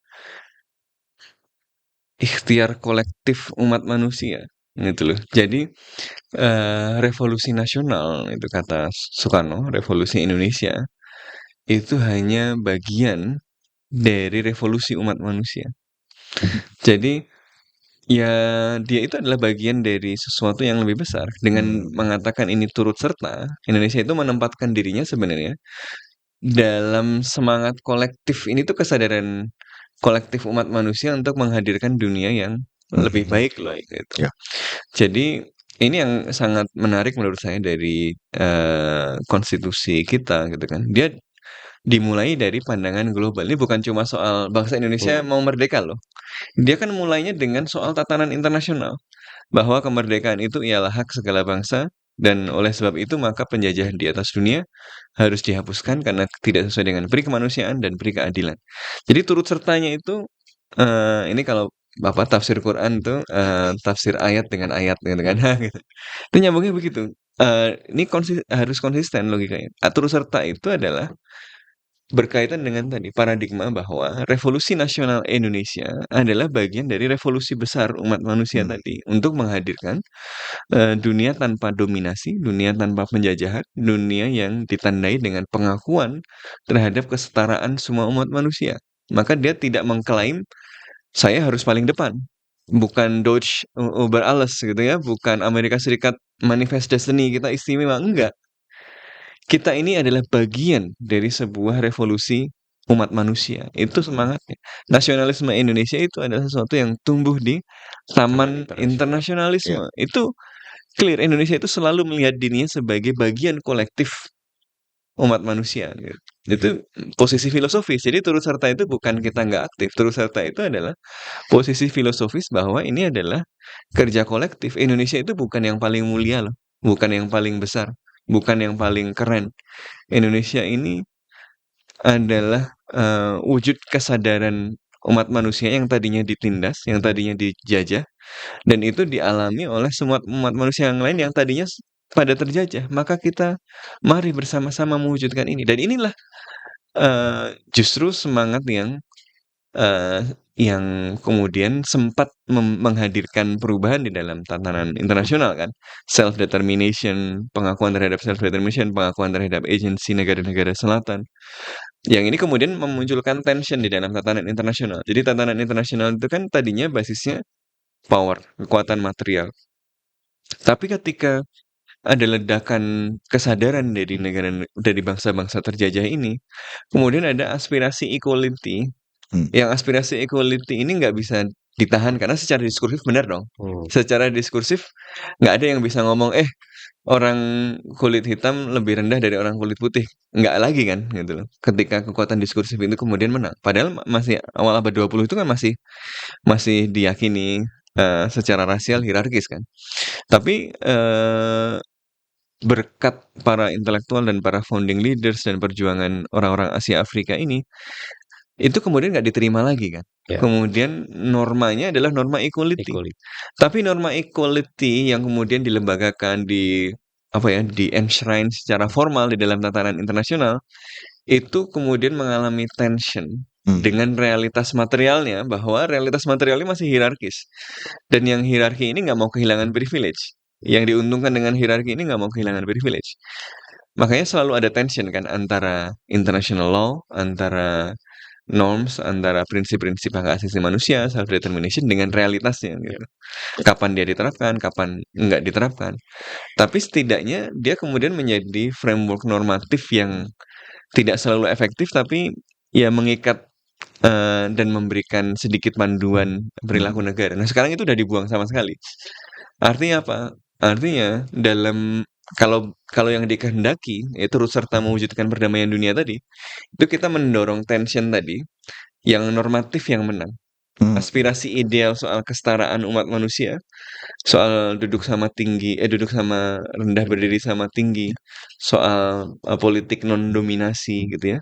ikhtiar kolektif umat manusia gitu loh. Jadi revolusi nasional itu kata Soekarno, revolusi Indonesia itu hanya bagian dari revolusi umat manusia. Jadi ya dia itu adalah bagian dari sesuatu yang lebih besar. Dengan mengatakan ini turut serta, Indonesia itu menempatkan dirinya sebenarnya dalam semangat kolektif ini tuh kesadaran kolektif umat manusia untuk menghadirkan dunia yang lebih baik loh gitu. Ya. Jadi ini yang sangat menarik menurut saya dari konstitusi kita gitu kan. Dia dimulai dari pandangan global. Ini bukan cuma soal bangsa Indonesia mau merdeka loh. Dia kan mulainya dengan soal tatanan internasional bahwa kemerdekaan itu ialah hak segala bangsa dan oleh sebab itu maka penjajahan di atas dunia harus dihapuskan karena tidak sesuai dengan peri kemanusiaan dan peri keadilan. Jadi turut sertanya itu ini kalau Bapak tafsir Quran tuh tafsir ayat dengan ayat gitu kan. Gitu. Itu nyambungnya begitu. Ini harus konsisten logikanya. Turut serta itu adalah berkaitan dengan tadi paradigma bahwa revolusi nasional Indonesia adalah bagian dari revolusi besar umat manusia Hmm. tadi untuk menghadirkan dunia tanpa dominasi, dunia tanpa penjajahan, dunia yang ditandai dengan pengakuan terhadap kesetaraan semua umat manusia. Maka dia tidak mengklaim saya harus paling depan. Bukan Dodge Uber alles gitu ya, bukan Amerika Serikat Manifest Destiny kita istimewa, enggak. Kita ini adalah bagian dari sebuah revolusi umat manusia. Itu semangatnya. Nasionalisme Indonesia itu adalah sesuatu yang tumbuh di taman Taman internasionalisme. Itu clear, Indonesia itu selalu melihat dirinya sebagai bagian kolektif umat manusia. Gitu. Itu posisi filosofis. Jadi turut serta itu bukan kita nggak aktif. Turut serta itu adalah posisi filosofis bahwa ini adalah kerja kolektif. Indonesia itu bukan yang paling mulia loh. Bukan yang paling besar. Bukan yang paling keren. Indonesia ini adalah wujud kesadaran umat manusia yang tadinya ditindas, yang tadinya dijajah, dan itu dialami oleh semua umat manusia yang lain yang tadinya pada terjajah. Maka kita mari bersama-sama mewujudkan ini. Dan inilah justru semangat yang kemudian sempat menghadirkan perubahan di dalam tatanan internasional kan. Self-determination, pengakuan terhadap self-determination, pengakuan terhadap agensi negara-negara selatan. Yang ini kemudian memunculkan tension di dalam tatanan internasional. Jadi tatanan internasional itu kan tadinya basisnya power, kekuatan material. Tapi ketika ada ledakan kesadaran dari bangsa-bangsa terjajah ini, kemudian ada aspirasi equality. Yang aspirasi equality ini nggak bisa ditahan karena secara diskursif benar dong. Secara diskursif nggak ada yang bisa ngomong orang kulit hitam lebih rendah dari orang kulit putih. Nggak lagi kan gitu loh. Ketika kekuatan diskursif itu kemudian menang. Padahal masih awal abad 20 itu kan masih diyakini secara rasial hierarkis kan. Tapi berkat para intelektual dan para founding leaders dan perjuangan orang-orang Asia Afrika ini, itu kemudian nggak diterima lagi kan. Kemudian normanya adalah norma equality. Tapi norma equality yang kemudian dilembagakan di enshrine secara formal di dalam tatanan internasional, itu kemudian mengalami tension dengan realitas materialnya, bahwa realitas materialnya masih hierarkis. Dan yang hierarki ini nggak mau kehilangan privilege. Yang diuntungkan dengan hierarki ini nggak mau kehilangan privilege. Makanya selalu ada tension kan antara international law, antara norms, antara prinsip-prinsip hak asasi manusia, self-determination dengan realitasnya. Gitu. Kapan dia diterapkan, kapan nggak diterapkan. Tapi setidaknya dia kemudian menjadi framework normatif yang tidak selalu efektif, tapi ya mengikat dan memberikan sedikit panduan perilaku negara. Nah sekarang itu udah dibuang sama sekali. Artinya apa? Artinya kalau yang dikehendaki itu turut serta mewujudkan perdamaian dunia tadi, itu kita mendorong tension tadi yang normatif yang menang. Aspirasi ideal soal kesetaraan umat manusia, soal duduk sama rendah berdiri sama tinggi, soal politik non dominasi gitu ya.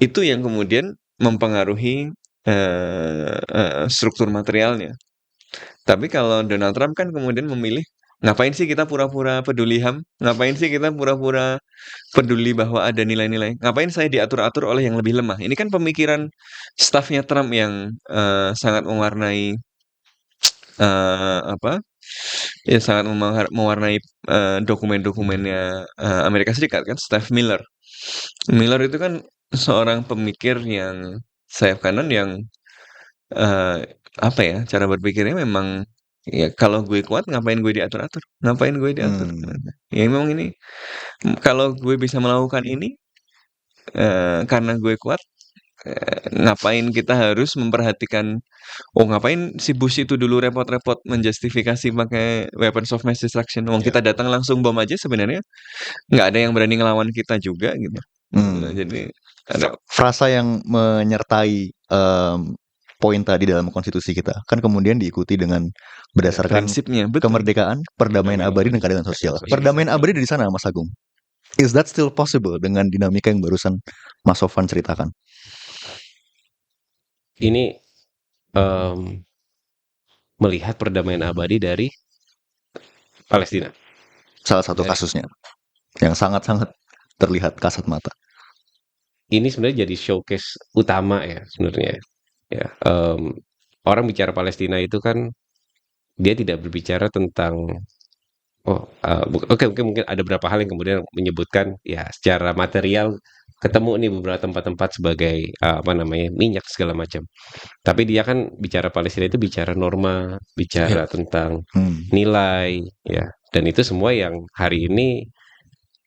Itu yang kemudian mempengaruhi struktur materialnya. Tapi kalau Donald Trump kan kemudian memilih, ngapain sih kita pura-pura peduli HAM? Ngapain sih kita pura-pura peduli bahwa ada nilai-nilai? Ngapain saya diatur-atur oleh yang lebih lemah? Ini kan pemikiran stafnya Trump yang sangat mewarnai sangat mewarnai dokumen-dokumennya Amerika Serikat kan, Steph Miller. Miller itu kan seorang pemikir yang sayap kanan yang cara berpikirnya memang ya kalau gue kuat ngapain gue diatur-atur? Ngapain gue diatur? Ya memang ini kalau gue bisa melakukan ini karena gue kuat, ngapain kita harus memperhatikan ngapain si Bush itu dulu repot-repot menjustifikasi pakai weapons of mass destruction. Kita datang langsung bom aja sebenarnya nggak ada yang berani ngelawan kita juga gitu. Nah, jadi ada frasa yang menyertai poin tadi dalam konstitusi kita kan kemudian diikuti dengan berdasarkan prinsipnya, betul. kemerdekaan, perdamaian abadi dan keadilan sosial. Perdamaian abadi dari sana, Mas Agung. Is that still possible dengan dinamika yang barusan Mas Sofan ceritakan? Ini melihat perdamaian abadi dari Palestina. Salah satu kasusnya yang sangat-sangat terlihat kasat mata. ini sebenarnya jadi showcase utama ya sebenarnya ya. Orang bicara Palestina itu kan dia tidak berbicara tentang oke, mungkin ada beberapa hal yang kemudian menyebutkan ya secara material ketemu nih beberapa tempat-tempat sebagai apa namanya minyak segala macam. Tapi dia kan bicara Palestina itu bicara norma, Ya. bicara tentang Hmm. nilai ya. Dan itu semua yang hari ini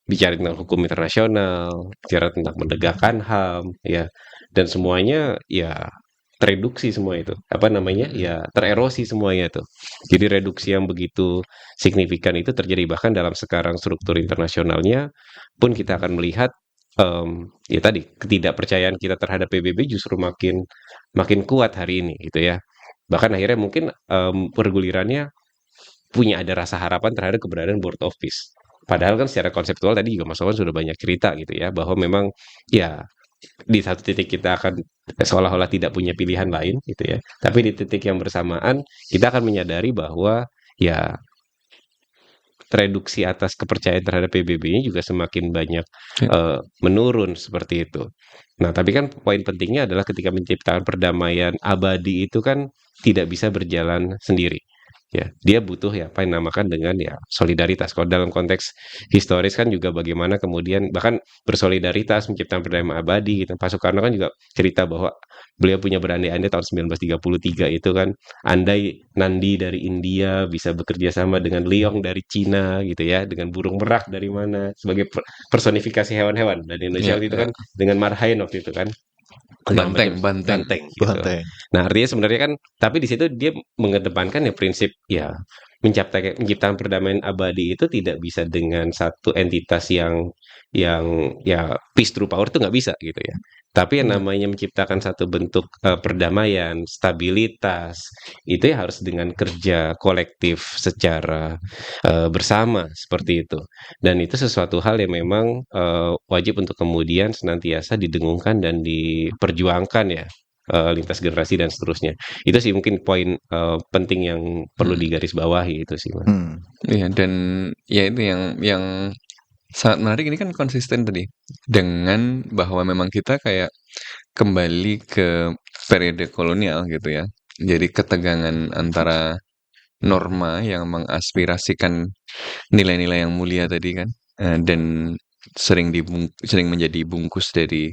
bicara tentang hukum internasional, bicara tentang menegakkan HAM ya. Dan semuanya ya tereduksi semua itu. Apa namanya? Ya tererosi semuanya itu. Jadi reduksi yang begitu signifikan itu terjadi bahkan dalam sekarang struktur internasionalnya pun kita akan melihat ya tadi ketidakpercayaan kita terhadap PBB justru makin makin kuat hari ini gitu ya. Bahkan akhirnya mungkin pergulirannya punya ada rasa harapan terhadap keberadaan Board of Peace. Padahal kan secara konseptual tadi juga Mas Wawan sudah banyak cerita gitu ya bahwa memang ya di satu titik kita akan seolah-olah tidak punya pilihan lain gitu ya. Tapi di titik yang bersamaan kita akan menyadari bahwa ya reduksi atas kepercayaan terhadap PBB-nya juga semakin banyak Ya. menurun seperti itu. Nah, tapi kan poin pentingnya adalah ketika menciptakan perdamaian abadi itu kan tidak bisa berjalan sendiri. Ya, dia butuh ya apa yang dinamakan dengan ya solidaritas. Kalau dalam konteks historis kan juga bagaimana kemudian bahkan bersolidaritas menciptakan perdamaian abadi gitu. Pak Soekarno kan juga cerita bahwa beliau punya berandai-andai tahun 1933 itu kan andai Nandi dari India bisa bekerja sama dengan Liong dari Cina gitu ya, dengan burung merak dari mana sebagai personifikasi hewan-hewan. Dan Indonesia Ya, waktu itu ya. kan dengan marhaen waktu itu kan segala macam Banteng. banteng gitu. Banteng. Nah, artinya sebenarnya kan tapi di situ dia mengedepankan ya prinsip ya menciptakan perdamaian abadi itu tidak bisa dengan satu entitas yang ya peace through power itu nggak bisa gitu ya. Tapi yang Ya. namanya menciptakan satu bentuk perdamaian, stabilitas itu ya harus dengan kerja kolektif secara bersama seperti itu. Dan itu sesuatu hal yang memang wajib untuk kemudian senantiasa didengungkan dan diperjuangkan ya lintas generasi dan seterusnya. Itu sih mungkin poin penting yang perlu digarisbawahi itu sih, Mas. Hmm. Iya, dan ya itu yang sangat menarik ini kan konsisten tadi dengan bahwa memang kita kayak kembali ke periode kolonial gitu ya. Jadi ketegangan antara norma yang mengaspirasikan nilai-nilai yang mulia tadi kan, dan sering menjadi bungkus dari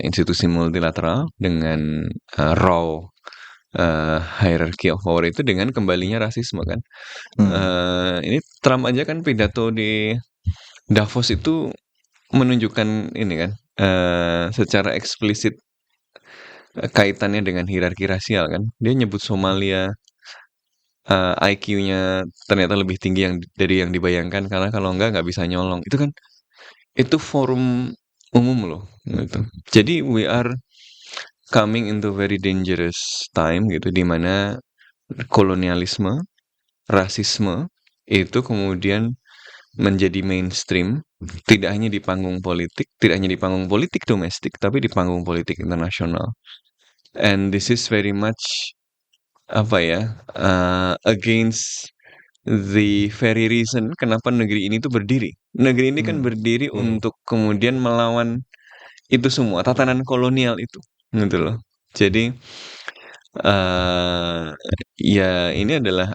institusi multilateral dengan raw hierarchy of power itu dengan kembalinya rasisme kan. Ini Trump aja kan pidato di Davos itu menunjukkan ini kan secara eksplisit kaitannya dengan hierarki rasial kan. Dia nyebut Somalia IQ-nya ternyata lebih tinggi dari yang dibayangkan karena kalau nggak bisa nyolong. Itu kan itu forum umum loh gitu. Jadi we are coming into very dangerous time gitu di mana kolonialisme, rasisme itu kemudian menjadi mainstream tidak hanya di panggung politik, tidak hanya di panggung politik domestik, tapi di panggung politik internasional. And this is very much apa ya against the very reason kenapa negeri ini tuh berdiri. Negeri ini kan berdiri untuk kemudian melawan itu semua tatanan kolonial itu, gitu loh. Jadi ya ini adalah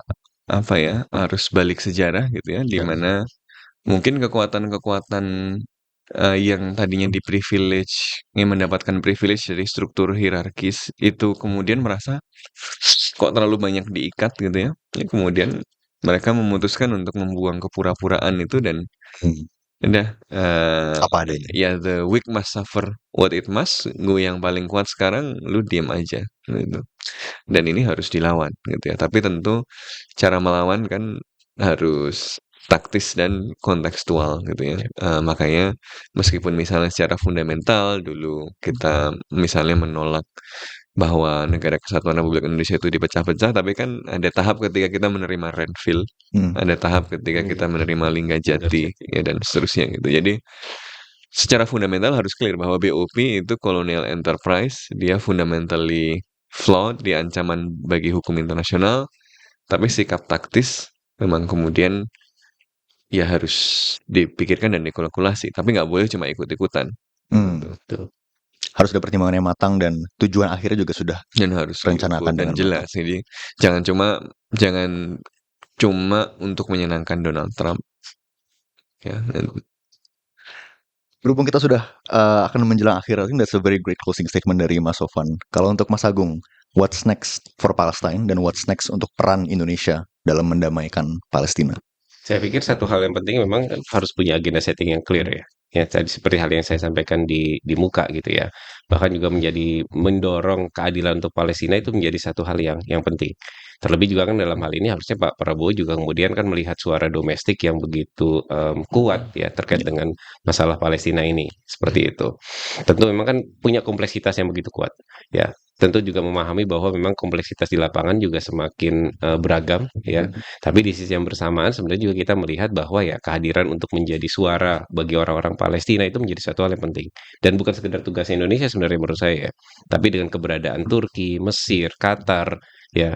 apa ya arus balik sejarah gitu ya, di mana mungkin kekuatan-kekuatan yang tadinya yang mendapatkan privilege dari struktur hierarkis itu kemudian merasa kok terlalu banyak diikat gitu ya. Ya kemudian mereka memutuskan untuk membuang kepura-puraan itu dan udah Apa adanya. ya the weak must suffer what it must. Gue yang paling kuat sekarang, lu diam aja gitu. Dan ini harus dilawan gitu ya. Tapi tentu cara melawan kan harus taktis dan kontekstual gitu ya. Makanya meskipun misalnya secara fundamental dulu kita misalnya menolak bahwa Negara Kesatuan Republik Indonesia itu dipecah-pecah, tapi kan ada tahap ketika kita menerima Renville, ada tahap ketika kita menerima Linggajati, ya dan seterusnya gitu. Jadi secara fundamental harus clear bahwa BOP itu colonial enterprise, dia fundamentally flawed, dia ancaman bagi hukum internasional, tapi sikap taktis memang kemudian ya harus dipikirkan dan dikalkulasi, tapi nggak boleh cuma ikut-ikutan. Betul. Harus ada pertimbangan yang matang dan tujuan akhirnya juga sudah Dan harus rencanakan diukur dan dengan jelas. Jadi jangan cuma untuk menyenangkan Donald Trump. Ya, Berhubung kita sudah akan menjelang akhir, I think that's a very great closing statement dari Mas Sofwan. Kalau untuk Mas Agung, what's next for Palestine dan what's next untuk peran Indonesia dalam mendamaikan Palestina? Saya pikir satu hal yang penting memang harus punya agenda setting yang clear ya. Ya tadi seperti hal yang saya sampaikan di muka gitu ya. Bahkan juga menjadi mendorong keadilan untuk Palestina itu menjadi satu hal yang penting. Terlebih juga kan dalam hal ini harusnya Pak Prabowo juga kemudian kan melihat suara domestik yang begitu kuat ya terkait dengan masalah Palestina ini seperti itu. Tentu memang kan punya kompleksitas yang begitu kuat ya. Tentu juga memahami bahwa memang kompleksitas di lapangan juga semakin beragam ya. Tapi di sisi yang bersamaan sebenarnya juga kita melihat bahwa ya kehadiran untuk menjadi suara bagi orang-orang Palestina itu menjadi satu hal yang penting. Dan bukan sekedar tugas Indonesia sebenarnya menurut saya ya. Tapi dengan keberadaan Turki, Mesir, Qatar, ya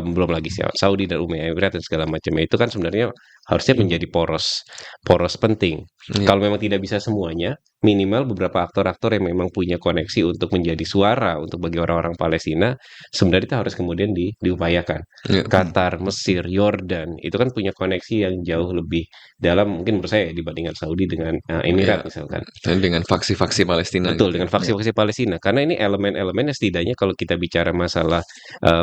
belum lagi Saudi dan Uni Emirat dan segala macamnya itu kan sebenarnya harusnya menjadi poros penting. Iya. Kalau memang tidak bisa semuanya, minimal beberapa aktor-aktor yang memang punya koneksi untuk menjadi suara untuk bagi orang-orang Palestina, sebenarnya itu harus kemudian diupayakan. Iya. Qatar, Mesir, Yordan itu kan punya koneksi yang jauh lebih dalam mungkin menurut saya dibandingkan Saudi dengan Emirat misalkan. Dan dengan faksi-faksi Palestina. Betul, gitu. dengan faksi-faksi Palestina. Karena ini elemen-elemen yang setidaknya kalau kita bicara masalah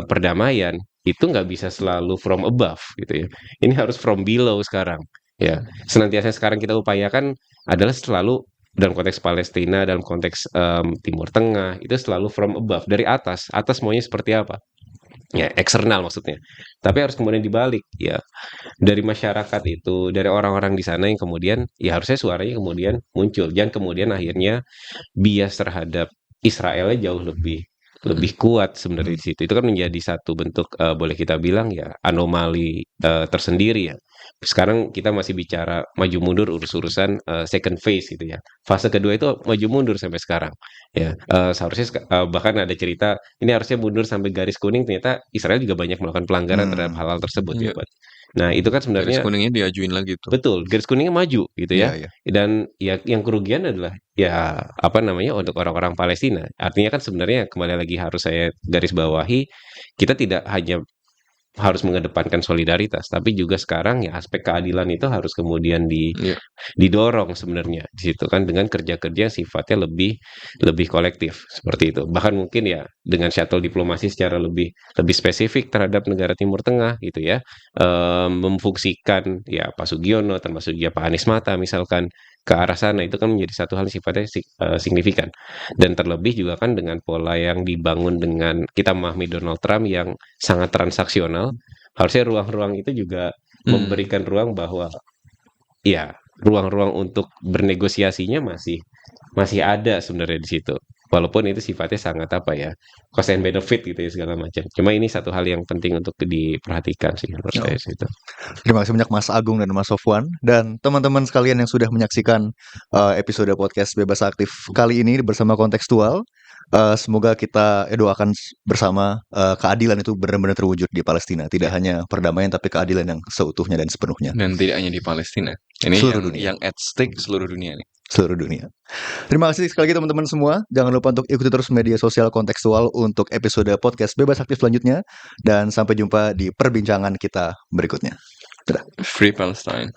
perdamaian, itu nggak bisa selalu from above gitu ya. Ini harus from below sekarang. Ya, senantiasa sekarang kita upayakan adalah selalu dalam konteks Palestina, dalam konteks Timur Tengah, itu selalu from above, dari atas. Atas maunya seperti apa? Ya, eksternal maksudnya. Tapi harus kemudian dibalik, ya dari masyarakat itu, dari orang-orang di sana yang kemudian ya harusnya suaranya kemudian muncul. Jangan kemudian akhirnya bias terhadap Israelnya jauh lebih kuat sebenarnya di situ. Itu kan menjadi satu bentuk boleh kita bilang ya anomali tersendiri ya. Sekarang kita masih bicara maju mundur urus-urusan second phase gitu ya. Fase kedua itu maju mundur sampai sekarang. Ya, seharusnya bahkan ada cerita ini harusnya mundur sampai garis kuning, ternyata Israel juga banyak melakukan pelanggaran terhadap hal-hal tersebut ya, Iya. Pak. Nah, itu kan Garis sebenarnya kuningnya diajuin lagi tuh. betul, garis kuningnya maju gitu ya. Iya, iya. Dan ya yang kerugian adalah ya apa namanya untuk orang-orang Palestina. Artinya kan sebenarnya kembali lagi harus saya garis bawahi, kita tidak hanya harus mengedepankan solidaritas, tapi juga sekarang ya aspek keadilan itu harus kemudian Iya. didorong sebenarnya di situ kan dengan kerja-kerja yang sifatnya lebih kolektif seperti itu. Bahkan mungkin ya dengan shuttle diplomasi secara lebih spesifik terhadap negara Timur Tengah gitu ya, memfungsikan ya Pak Sugiono termasuk juga Pak Anies Mata misalkan ke arah sana itu kan menjadi satu hal yang sifatnya signifikan. Dan terlebih juga kan dengan pola yang dibangun dengan kita memahami Donald Trump yang sangat transaksional, harusnya ruang-ruang itu juga memberikan ruang bahwa ya ruang-ruang untuk bernegosiasinya masih ada sebenarnya di situ. Walaupun itu sifatnya sangat apa ya, cost and benefit gitu ya segala macam. Cuma ini satu hal yang penting untuk diperhatikan sih menurut saya sih itu. Terima kasih banyak Mas Agung dan Mas Sofwan dan teman-teman sekalian yang sudah menyaksikan episode podcast Bebas Aktif kali ini bersama Kontekstual. Semoga kita doakan bersama keadilan itu benar-benar terwujud di Palestina. Tidak hanya perdamaian tapi keadilan yang seutuhnya dan sepenuhnya. Dan tidak hanya di Palestina. Ini Seluruh dunia. yang at stake seluruh dunia nih. Seluruh dunia. Terima kasih sekali lagi teman-teman semua. Jangan lupa untuk ikuti terus media sosial Kontekstual untuk episode podcast Bebas Aktif selanjutnya. Dan sampai jumpa di perbincangan kita berikutnya. Dadah. Free Palestine.